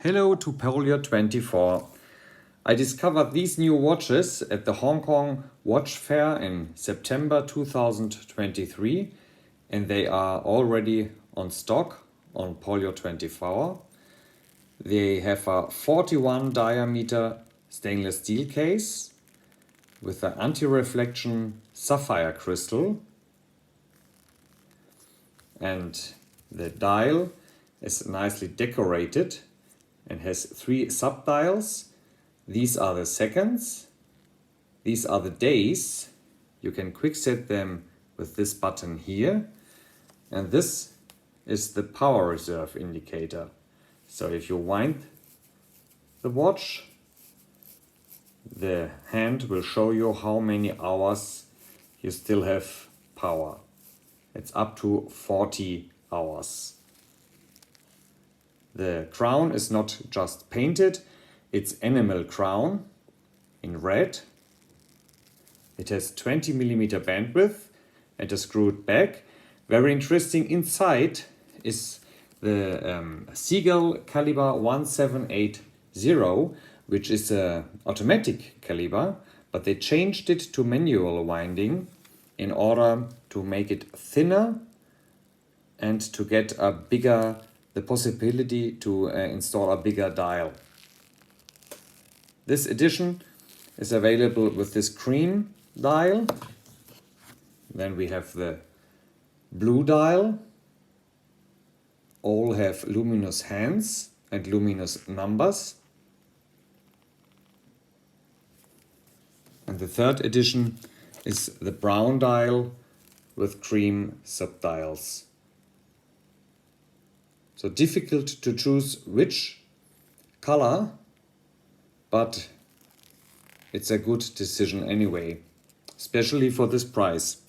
Hello to Polio24. I discovered these new watches at the Hong Kong Watch Fair in September 2023 and they are already on stock on Polio24. They have a 41 diameter stainless steel case with an anti-reflection sapphire crystal, and the dial is nicely decorated and has 3 sub-dials. These are the seconds, these are the days. You can quick set them with this button here, and this is the power reserve indicator. So if you wind the watch, the hand will show you how many hours you still have power. It's up to 40 hours. The crown is not just painted, it's enamel crown in red. It has 20mm bandwidth and a screwed back. Very interesting, inside is the Seagull caliber 1780, which is an automatic caliber, but they changed it to manual winding in order to make it thinner and to get the possibility to install a bigger dial. This edition is available with this cream dial. Then we have the blue dial. All have luminous hands and luminous numbers. And the third edition is the brown dial with cream subdials. So difficult to choose which color, but it's a good decision anyway, especially for this price.